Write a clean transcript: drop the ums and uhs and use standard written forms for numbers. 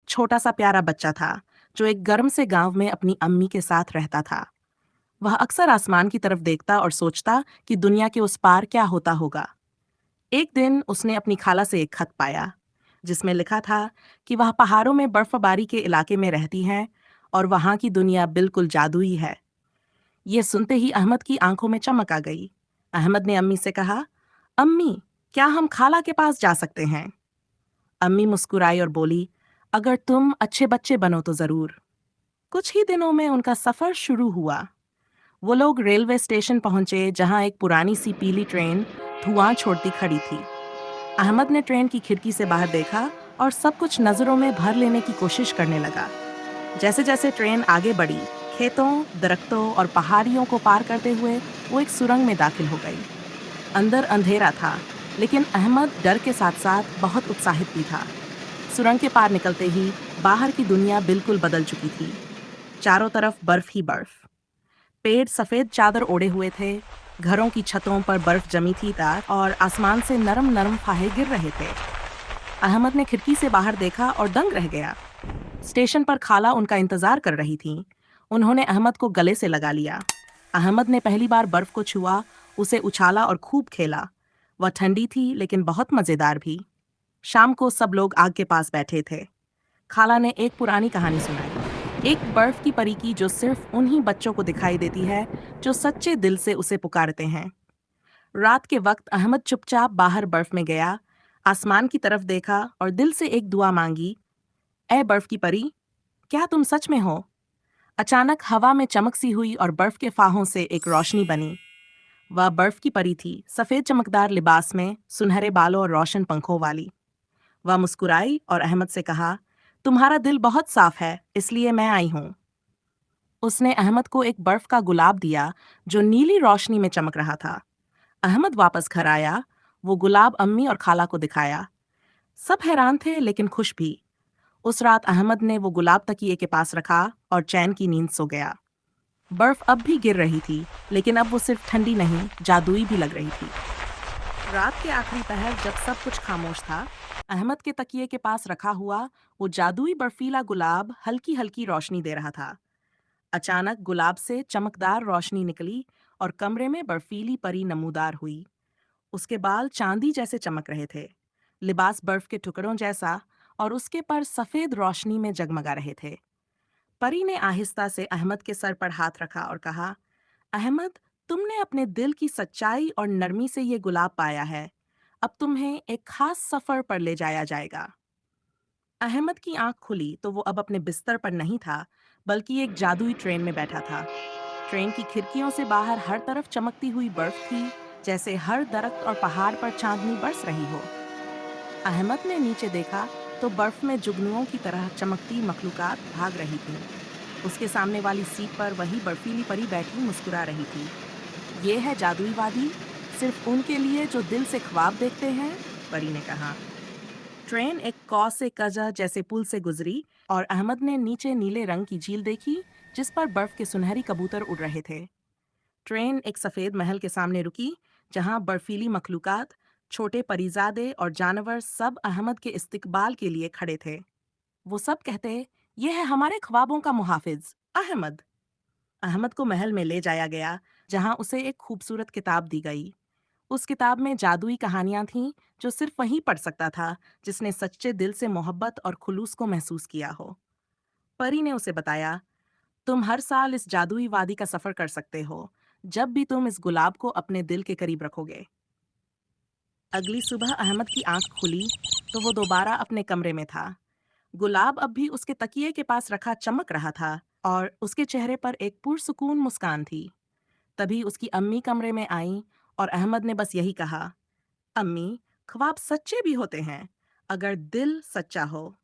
छोटा सा प्यारा बच्चा था जो एक गर्म से गांव में अपनी अम्मी के साथ रहता था। वह अक्सर आसमान की तरफ देखता और सोचता कि दुनिया के उस पार क्या होता होगा। एक दिन उसने अपनी खाला से एक खत पाया जिसमें लिखा था कि वह पहाड़ों में बर्फबारी के इलाके में रहती हैं और वहां की दुनिया बिल्कुल जादुई है। ये सुनते ही अहमद की आंखों में चमक आ गई। अहमद ने अम्मी से कहा, अम्मी, क्या हम खाला के पास जा सकते हैं? अम्मी मुस्कुराई और बोली, अगर तुम अच्छे बच्चे बनो तो जरूर। कुछ ही दिनों में उनका सफर शुरू हुआ। वो लोग रेलवे स्टेशन पहुंचे जहां एक पुरानी सी पीली ट्रेन धुआं छोड़ती खड़ी थी। अहमद ने ट्रेन की खिड़की से बाहर देखा और सब कुछ नजरों में भर लेने की कोशिश करने लगा। जैसे जैसे ट्रेन आगे बढ़ी, खेतों, दरख्तों और पहाड़ियों को पार करते हुए वो एक सुरंग में दाखिल हो गई। अंदर अंधेरा था, लेकिन अहमद डर के साथ साथ बहुत उत्साहित भी था। सुरंग के पार निकलते ही बाहर की दुनिया बिल्कुल बदल चुकी थी। चारों तरफ बर्फ ही बर्फ। पेड़ सफेद चादर ओढ़े हुए थे, घरों की छतों पर बर्फ जमी थी तार और आसमान से नरम नरम फाहे गिर रहे थे। अहमद ने खिड़की से बाहर देखा और दंग रह गया। स्टेशन पर खाला उनका इंतजार कर रही थी। उन्होंने अहमद को गले से लगा लिया। अहमद ने पहली बार बर्फ को छुआ, उसे उछाला और खूब खेला। वह ठंडी थी लेकिन बहुत मजेदार भी। शाम को सब लोग आग के पास बैठे थे। खाला ने एक पुरानी कहानी सुनाई, एक बर्फ की परी की जो सिर्फ उन्हीं बच्चों को दिखाई देती है जो सच्चे दिल से उसे पुकारते हैं। रात के वक्त अहमद चुपचाप बाहर बर्फ में गया, आसमान की तरफ देखा और दिल से एक दुआ मांगी, ए बर्फ की परी, क्या तुम सच में हो? अचानक हवा में चमक सी हुई और बर्फ के फाहों से एक रोशनी बनी। वह बर्फ की परी थी, सफेद चमकदार लिबास में, सुनहरे बालों और रोशन पंखों वाली। वह मुस्कुराई और अहमद से कहा, तुम्हारा दिल बहुत साफ है, इसलिए मैं आई हूं। उसने अहमद को एक बर्फ का गुलाब दिया जो नीली रोशनी में चमक रहा था। अहमद वापस घर आया, वो गुलाब अम्मी और खाला को दिखाया। सब हैरान थे लेकिन खुश भी। उस रात अहमद ने वो गुलाब तकिए के पास रखा और चैन की नींद सो गया। बर्फ अब भी गिर रही थी, लेकिन अब वो सिर्फ ठंडी नहीं, जादुई भी लग रही थी। रात के आखिरी पहर जब सब कुछ खामोश था, अहमद के तकिए के पास रखा हुआ वो जादुई बर्फीला गुलाब हल्की हल्की रोशनी दे रहा था। अचानक गुलाब से चमकदार रोशनी निकली और कमरे में बर्फीली परी नमूदार हुई। उसके बाल चांदी जैसे चमक रहे थे, लिबास बर्फ के टुकड़ों जैसा, और उसके पर सफेद रोशनी में जगमगा रहे थे। परी ने आहिस्ता से अहमद के सर पर हाथ रखा और कहा, अहमद, तुमने अपने दिल की सच्चाई और नरमी से ये गुलाब पाया है। अब तुम्हें एक खास सफर पर ले जाया जाएगा। अहमद की आंख खुली तो वो अब अपने बिस्तर पर नहीं था, बल्कि एक जादुई ट्रेन में बैठा था। ट्रेन की खिड़कियों से बाहर हर तरफ चमकती हुई बर्फ थी, जैसे हर दरख्त और पहाड़ पर चांदनी बरस रही हो। अहमद ने नीचे देखा तो बर्फ में जुगनुओं की तरह चमकती मखलूकात भाग रही थीं। उसके सामने वाली सीट पर वही बर्फीली परी बैठी मुस्कुरा रही थी। ये है जादुई वादी, सिर्फ उनके लिए जो दिल से ख्वाब देखते हैं, परी ने कहा। ट्रेन एक कौ से कजा जैसे पुल से गुजरी और अहमद ने नीचे नीले रंग की झील देखी जिस पर बर्फ के सुनहरी कबूतर उड़ रहे थे। ट्रेन एक सफेद महल के सामने रुकी जहां बर्फीली मखलूकात, छोटे परिजादे और जानवर सब अहमद के इस्तकबाल के लिए खड़े थे। वो सब कहते, ये है हमारे ख्वाबों का मुहाफिज, अहमद। अहमद को महल में ले जाया गया जहां उसे एक खूबसूरत किताब दी गई। उस किताब में जादुई कहानियां थीं जो सिर्फ वही पढ़ सकता था जिसने सच्चे दिल से मोहब्बत और खुलूस को महसूस किया हो। परी ने उसे बताया, तुम हर साल इस जादुई वादी का सफर कर सकते हो, जब भी तुम इस गुलाब को अपने दिल के करीब रखोगे। अगली सुबह अहमद की आंख खुली तो वो दोबारा अपने कमरे में था। गुलाब अब भी उसके तकिए के पास रखा चमक रहा था और उसके चेहरे पर एक पुरसुकून मुस्कान थी। तभी उसकी अम्मी कमरे में आईं और अहमद ने बस यही कहा, अम्मी, ख्वाब सच्चे भी होते हैं, अगर दिल सच्चा हो।